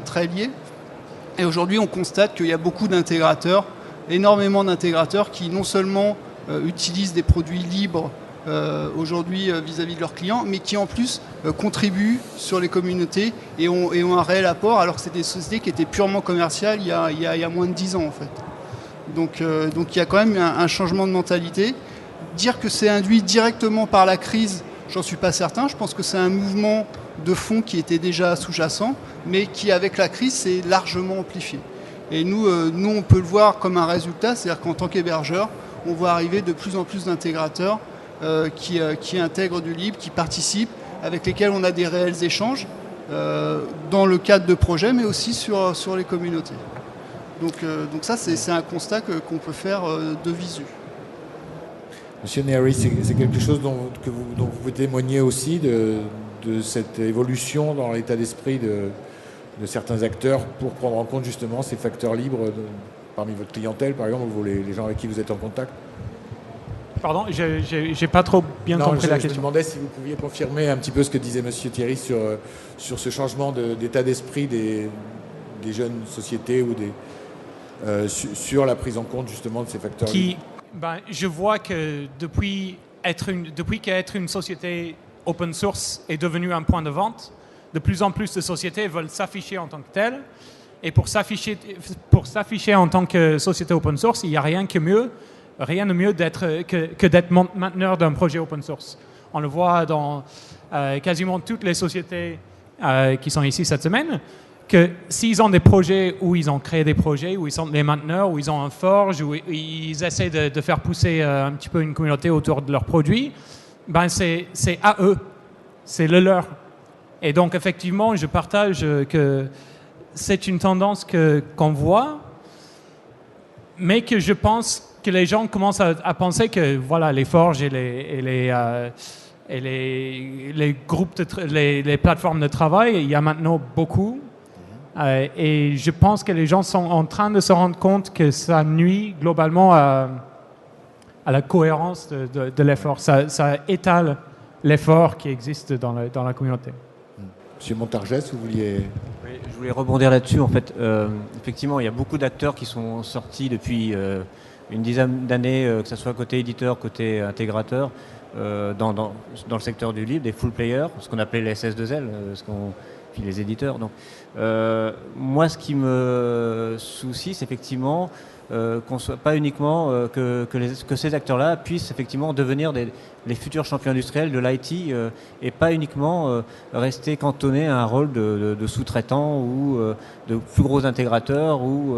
très liés. Et aujourd'hui, on constate qu'il y a beaucoup d'intégrateurs, énormément d'intégrateurs qui non seulement utilisent des produits libres aujourd'hui vis-à-vis de leurs clients, mais qui en plus contribuent sur les communautés et ont un réel apport, alors que c'est des sociétés qui étaient purement commerciales il y a moins de 10 ans en fait. Donc il y a quand même un changement de mentalité. Dire que c'est induit directement par la crise, j'en suis pas certain. Je pense que c'est un mouvement de fond qui était déjà sous-jacent, mais qui, avec la crise, s'est largement amplifié. Et nous, on peut le voir comme un résultat, c'est-à-dire qu'en tant qu'hébergeur, on voit arriver de plus en plus d'intégrateurs qui intègrent du libre, qui participent, avec lesquels on a des réels échanges dans le cadre de projets, mais aussi sur les communautés. Donc ça, c'est un constat qu'on peut faire de visu. Monsieur Neri, c'est quelque chose dont vous témoignez aussi de cette évolution dans l'état d'esprit de certains acteurs pour prendre en compte justement ces facteurs libres parmi votre clientèle, par exemple, ou les gens avec qui vous êtes en contact? Pardon, j'ai pas trop bien compris la question. Je me demandais si vous pouviez confirmer un petit peu ce que disait Monsieur Thierry sur ce changement d'état d'esprit des jeunes sociétés ou sur la prise en compte justement de ces facteurs libres. Je vois que depuis qu'être une société open source est devenue un point de vente, de plus en plus de sociétés veulent s'afficher en tant que telles. Et pour s'afficher en tant que société open source, il n'y a rien de mieux que d'être mainteneur d'un projet open source. On le voit dans quasiment toutes les sociétés qui sont ici cette semaine, que s'ils ont des projets où ils ont créé des projets, où ils sont les mainteneurs, où ils ont un forge, où ils essaient de faire pousser un petit peu une communauté autour de leurs produits, c'est à eux, c'est le leur. Et donc effectivement, je partage que c'est une tendance qu'on voit, mais que je pense que les gens commencent à penser que voilà, les forges et les groupes, les plateformes de travail, il y a maintenant beaucoup. Et je pense que les gens sont en train de se rendre compte que ça nuit globalement à la cohérence de l'effort. Ça étale l'effort qui existe dans la communauté. Monsieur Montargès, vous vouliez... Oui, je voulais rebondir là-dessus. En fait, effectivement, il y a beaucoup d'acteurs qui sont sortis depuis une dizaine d'années, que ce soit côté éditeur, côté intégrateur, dans le secteur du libre, des full players, ce qu'on appelait les SS2L, puis les éditeurs. Donc, moi, ce qui me soucie, c'est effectivement qu'on soit pas uniquement que ces acteurs-là puissent effectivement devenir les futurs champions industriels de l'IT et pas uniquement rester cantonnés à un rôle de sous-traitant ou de plus gros intégrateurs ou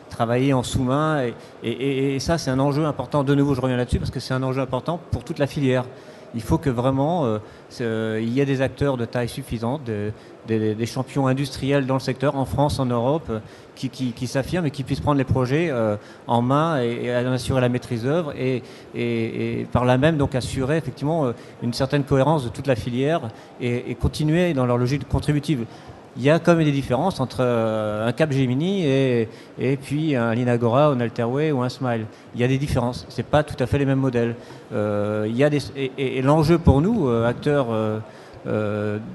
travailler en sous-main. Et ça, c'est un enjeu important. De nouveau, je reviens là-dessus parce que c'est un enjeu important pour toute la filière. Il faut que vraiment il y ait des acteurs de taille suffisante, des champions industriels dans le secteur, en France, en Europe, qui s'affirment et qui puissent prendre les projets en main et en assurer la maîtrise d'œuvre et par là même donc assurer effectivement une certaine cohérence de toute la filière et continuer dans leur logique contributive. Il y a quand même des différences entre un Capgemini et puis un Linagora, un Alterway ou un Smile. Il y a des différences. C'est pas tout à fait les mêmes modèles. Et l'enjeu pour nous, acteurs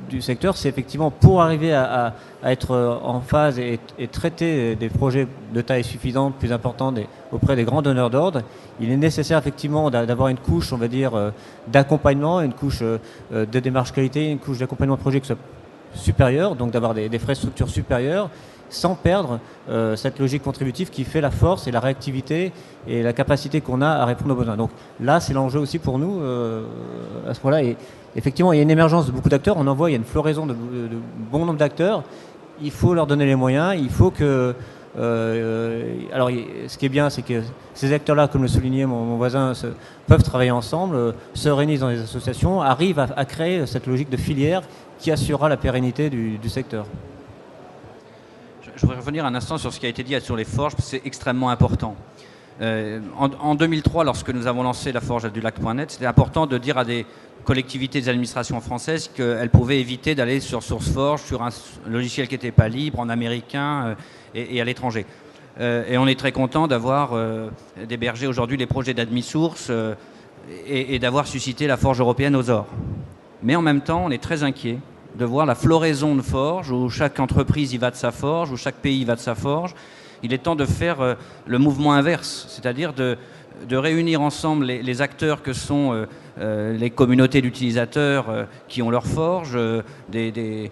du secteur, c'est effectivement pour arriver à être en phase et traiter des projets de taille suffisante, plus importante auprès des grands donneurs d'ordre, il est nécessaire effectivement d'avoir une couche, on va dire, d'accompagnement, une couche de démarche qualité, une couche d'accompagnement de projet qui soit supérieure, donc d'avoir des frais de structure supérieurs, sans perdre cette logique contributive qui fait la force et la réactivité et la capacité qu'on a à répondre aux besoins. Donc là, c'est l'enjeu aussi pour nous à ce moment-là. Et effectivement, il y a une émergence de beaucoup d'acteurs. On en voit, il y a une floraison de bon nombre d'acteurs. Il faut leur donner les moyens. Il faut que... alors, ce qui est bien, c'est que ces acteurs-là, comme le soulignait mon voisin, peuvent travailler ensemble, se réunissent dans des associations, arrivent à créer cette logique de filière qui assurera la pérennité du secteur. Je voudrais revenir un instant sur ce qui a été dit sur les forges, parce que c'est extrêmement important. En 2003, lorsque nous avons lancé la forge du lac.net, c'était important de dire à des collectivités des administrations françaises qu'elles pouvaient éviter d'aller sur SourceForge, sur un logiciel qui n'était pas libre, en américain et à l'étranger. Et on est très content d'avoir d'héberger aujourd'hui les projets d'AdmiSource et d'avoir suscité la forge européenne aux ors. Mais en même temps, on est très inquiet de voir la floraison de forges, où chaque entreprise y va de sa forge, où chaque pays y va de sa forge. Il est temps de faire le mouvement inverse, c'est-à-dire de réunir ensemble les acteurs que sont les communautés d'utilisateurs qui ont leur forge, des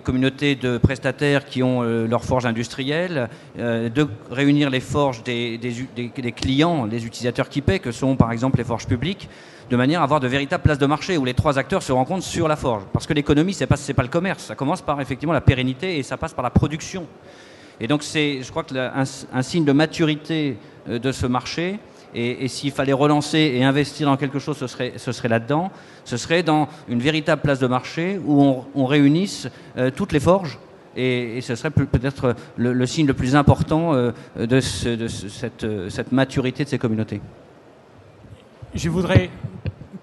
communautés de prestataires qui ont leur forge industrielle, de réunir les forges des clients, des utilisateurs qui paient, que sont par exemple les forges publiques, de manière à avoir de véritables places de marché où les trois acteurs se rencontrent sur la forge. Parce que l'économie, c'est pas le commerce, ça commence par effectivement la pérennité et ça passe par la production. Et donc c'est, je crois que un signe de maturité de ce marché. Et s'il fallait relancer et investir dans quelque chose, ce serait là-dedans. Ce serait dans une véritable place de marché où on réunisse toutes les forges. Et ce serait peut-être le signe le plus important de cette maturité de ces communautés. Je voudrais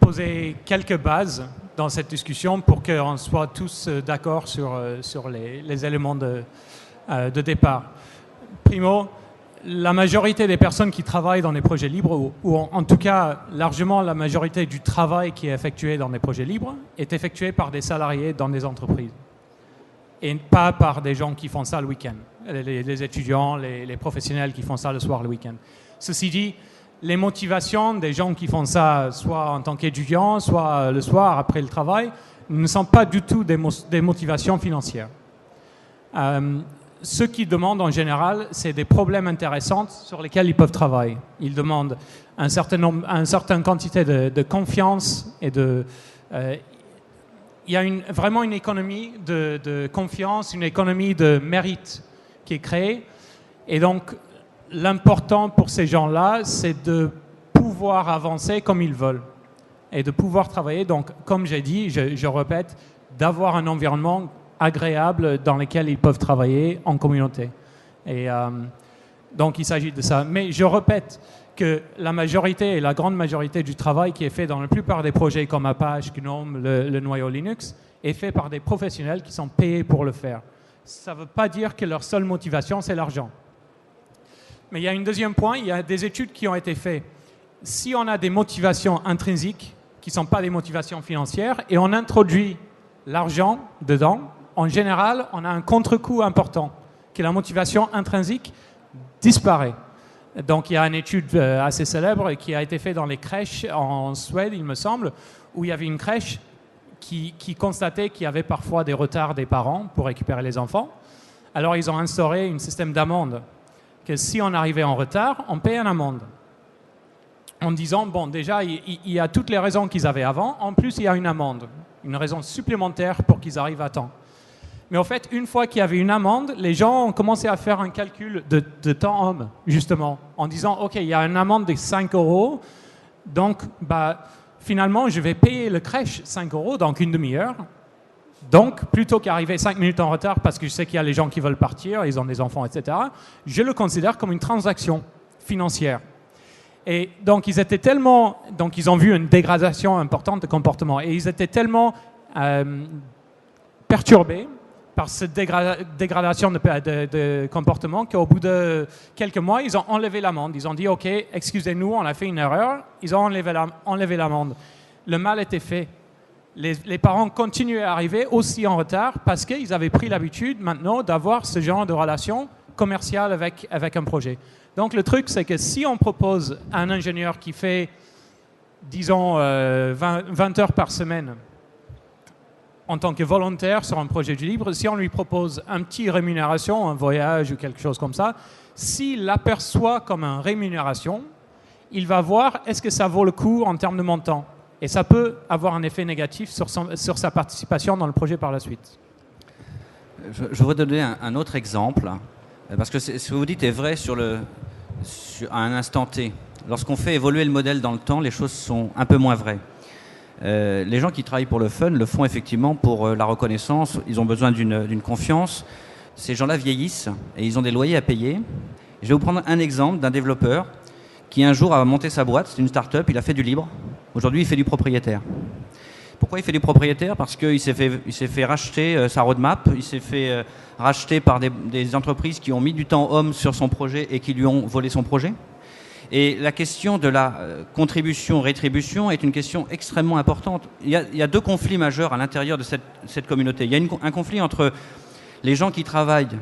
poser quelques bases dans cette discussion pour qu'on soit tous d'accord sur les éléments de départ. Primo, la majorité des personnes qui travaillent dans des projets libres, ou en tout cas largement la majorité du travail qui est effectué dans des projets libres, est effectué par des salariés dans des entreprises et pas par des gens qui font ça le week-end, les étudiants, les professionnels qui font ça le soir, le week-end. Ceci dit, les motivations des gens qui font ça soit en tant qu'étudiants, soit le soir après le travail, ne sont pas du tout des motivations financières. Ce qu'ils demandent en général, c'est des problèmes intéressants sur lesquels ils peuvent travailler. Ils demandent une certaine quantité de confiance et il y a vraiment une économie de confiance, une économie de mérite qui est créée. Et donc, l'important pour ces gens-là, c'est de pouvoir avancer comme ils veulent et de pouvoir travailler. Donc, comme j'ai dit, je répète, d'avoir un environnement agréables dans lesquels ils peuvent travailler en communauté. Et donc, il s'agit de ça. Mais je répète que la majorité et la grande majorité du travail qui est fait dans la plupart des projets comme Apache, GNOME, le noyau Linux, est fait par des professionnels qui sont payés pour le faire. Ça ne veut pas dire que leur seule motivation, c'est l'argent. Mais il y a un deuxième point, il y a des études qui ont été faites. Si on a des motivations intrinsiques, qui ne sont pas des motivations financières, et on introduit l'argent dedans, en général, on a un contre-coup important, que la motivation intrinsique disparaît. Donc, il y a une étude assez célèbre qui a été faite dans les crèches en Suède, il me semble, où il y avait une crèche qui constatait qu'il y avait parfois des retards des parents pour récupérer les enfants. Alors, ils ont instauré un système d'amende, que si on arrivait en retard, on paye une amende. En disant, bon, déjà, il y a toutes les raisons qu'ils avaient avant, en plus, il y a une amende, une raison supplémentaire pour qu'ils arrivent à temps. Mais en fait, une fois qu'il y avait une amende, les gens ont commencé à faire un calcul de temps homme, justement, en disant, OK, il y a une amende de 5 €, donc finalement, je vais payer le crèche 5 €, donc une demi-heure. Donc, plutôt qu'arriver 5 minutes en retard parce que je sais qu'il y a les gens qui veulent partir, ils ont des enfants, etc., je le considère comme une transaction financière. Et donc, ils ont vu une dégradation importante de comportement. Et ils étaient tellement perturbés par cette dégradation de comportement qu'au bout de quelques mois, ils ont enlevé l'amende. Ils ont dit, OK, excusez-nous, on a fait une erreur. Ils ont enlevé l'amende. Le mal était fait. Les parents continuaient à arriver aussi en retard parce qu'ils avaient pris l'habitude maintenant d'avoir ce genre de relation commerciale avec un projet. Donc le truc, c'est que si on propose à un ingénieur qui fait, disons, 20 heures par semaine en tant que volontaire sur un projet du libre, si on lui propose une petite rémunération, un voyage ou quelque chose comme ça, s'il l'aperçoit comme une rémunération, il va voir est-ce que ça vaut le coup en termes de montant. Et ça peut avoir un effet négatif sur sa participation dans le projet par la suite. Je voudrais donner un autre exemple, parce que ce que vous dites est vrai à un instant T. Lorsqu'on fait évoluer le modèle dans le temps, les choses sont un peu moins vraies. Les gens qui travaillent pour le fun le font effectivement pour la reconnaissance, ils ont besoin d'une confiance. Ces gens-là vieillissent et ils ont des loyers à payer. Je vais vous prendre un exemple d'un développeur qui un jour a monté sa boîte, c'est une start-up, il a fait du libre. Aujourd'hui, il fait du propriétaire. Pourquoi il fait du propriétaire? Parce qu'il s'est fait racheter sa roadmap, il s'est fait racheter par des entreprises qui ont mis du temps homme sur son projet et qui lui ont volé son projet. Et la question de la contribution-rétribution est une question extrêmement importante. Il y a deux conflits majeurs à l'intérieur de cette communauté. Il y a un conflit entre les gens qui travaillent